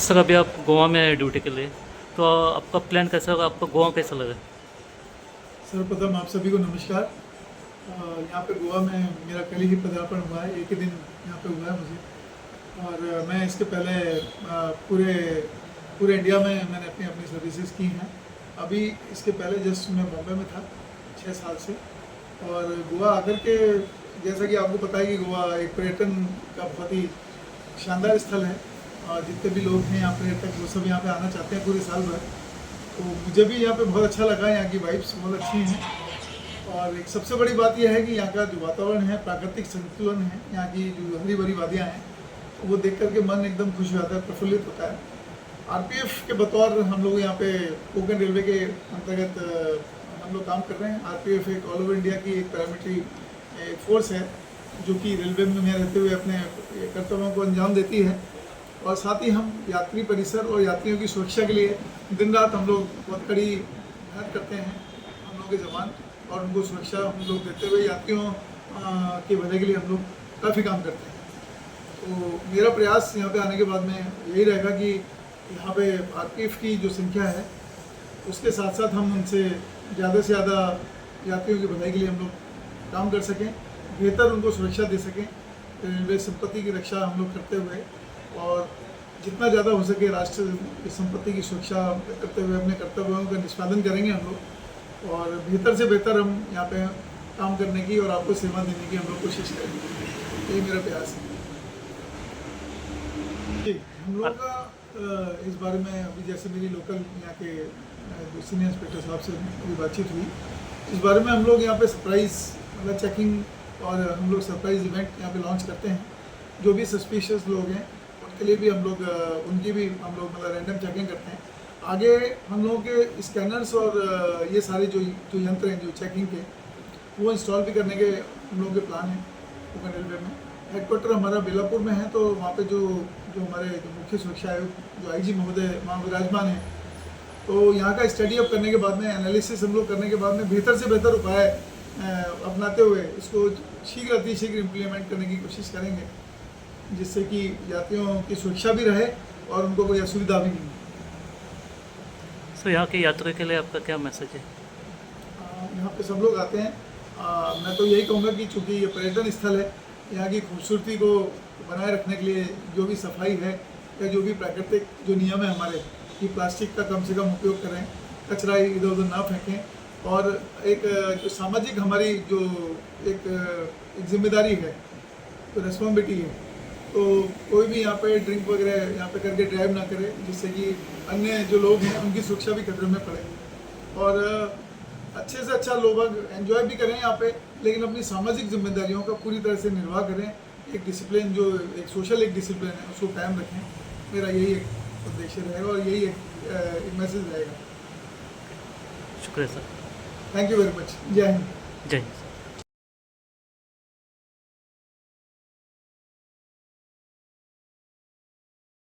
Sir अभी आप गोवा में हैं ड्यूटी के लिए, तो आपका प्लान कैसा होगा? आपको गोवा कैसा लगा? सर्वप्रथम आप सभी को नमस्कार। यहाँ पे गोवा में मेरा कल ही पदार्पण हुआ है, एक ही दिन यहाँ पे हुआ है मुझे। और मैं इसके पहले पूरे पूरे इंडिया में मैंने अपनी अपनी सर्विसेज की हैं। अभी इसके पहले जस्ट मैं बॉम्बे में था 6 साल से। और गोवा आकर के जैसा कि आपको पता है कि गोवा एक पर्यटन का बहुत ही शानदार स्थल है। और जितने भी लोग हैं यहाँ पर्यटक वो सब यहाँ पे आना चाहते हैं पूरे साल भर। तो मुझे भी यहाँ पे बहुत अच्छा लगा, यहाँ की वाइब्स बहुत अच्छी हैं। और एक सबसे बड़ी बात यह है कि यहाँ का जो वातावरण है, प्राकृतिक संतुलन है, यहाँ की जो हरी भरी वादियाँ हैं, वो देख करके मन एकदम खुश हो जाता है, प्रफुल्लित होता है। आरपीएफ के बतौर हम लोग यहाँ पे कोंकण रेलवे के अंतर्गत हम लोग काम कर रहे हैं। आरपीएफ एक ऑल ओवर इंडिया की एक पैरामिलिट्री फोर्स है जो कि रेलवे में रहते हुए अपने कर्तव्यों को अंजाम देती है। और साथ ही हम यात्री परिसर और यात्रियों की सुरक्षा के लिए दिन रात हम लोग बहुत कड़ी मेहनत करते हैं, हम लोग के जवान, और उनको सुरक्षा हम लोग देते हुए यात्रियों के भले के लिए हम लोग काफ़ी काम करते हैं। तो मेरा प्रयास यहाँ पे आने के बाद में यही रहेगा कि यहाँ पे आरपीएफ की जो संख्या है उसके साथ साथ हम उनसे ज़्यादा से ज़्यादा यात्रियों की भलाई के लिए हम लोग काम कर सकें, बेहतर उनको सुरक्षा दे सकें, रेलवे संपत्ति की रक्षा हम लोग करते हुए, और जितना ज़्यादा हो सके राष्ट्र की संपत्ति की सुरक्षा करते हुए अपने कर्तव्यों का निष्पादन करेंगे हम लोग। और बेहतर से बेहतर हम यहाँ पे काम करने की और आपको सेवा देने की हम लोग कोशिश करेंगे। यही मेरा प्रयास है जी। हम लोगों का इस बारे में अभी जैसे मेरी लोकल यहाँ के जो सीनियर इंस्पेक्टर साहब से अभी बातचीत हुई, इस बारे में हम लोग यहाँ पे सरप्राइज़ मतलब चेकिंग और हम लोग सरप्राइज़ इवेंट यहाँ पे लॉन्च करते हैं। जो भी सस्पिशियस लोग हैं उनके लिए भी हम लोग उनकी भी हम लोग मतलब रैंडम चेकिंग करते हैं। आगे हम लोगों के स्कैनर्स और ये सारे जो जो यंत्र हैं जो चेकिंग के, वो इंस्टॉल भी करने के हम लोगों के प्लान हैं कोंकण रेलवे में। हेडक्वार्टर हमारा बेलापुर में है, तो वहाँ पे जो जो हमारे जो मुख्य सुरक्षा आयुक्त जो आईजी महोदय वहाँ विराजमान हैं, तो यहाँ का स्टडी अप करने के बाद में, एनालिसिस हम लोग करने के बाद में बेहतर से बेहतर उपाय अपनाते हुए इसको शीघ्र अतिशीघ्र इम्प्लीमेंट करने की कोशिश करेंगे, जिससे कि यात्रियों की सुरक्षा भी रहे और उनको कोई असुविधा भी नहीं। सर यहाँ के यात्रियों के लिए आपका क्या मैसेज है? यहाँ पे सब लोग आते हैं। मैं तो यही कहूँगा कि चूँकि ये पर्यटन स्थल है, यहाँ की खूबसूरती को बनाए रखने के लिए जो भी सफाई है या जो भी प्राकृतिक जो नियम है हमारे, कि प्लास्टिक का कम से कम उपयोग करें, कचरा इधर उधर ना फेंकें, और एक जो सामाजिक हमारी जो एक जिम्मेदारी है, तो रेस्पॉन्सिबिलिटी है, तो कोई भी यहाँ पे ड्रिंक वगैरह यहाँ पे करके ड्राइव ना करे, जिससे कि अन्य जो लोग हैं उनकी सुरक्षा भी खतरे में पड़े। और अच्छे से अच्छा लोग एंजॉय भी करें यहाँ पे, लेकिन अपनी सामाजिक जिम्मेदारियों का पूरी तरह से निर्वाह करें। एक डिसिप्लिन जो एक सोशल एक डिसिप्लिन है उसको कायम रखें। मेरा यही एक उद्देश्य रहेगा और यही एक मैसेज रहेगा। शुक्रिया sir. Thank you very much. जय हिंद। जय हिंद।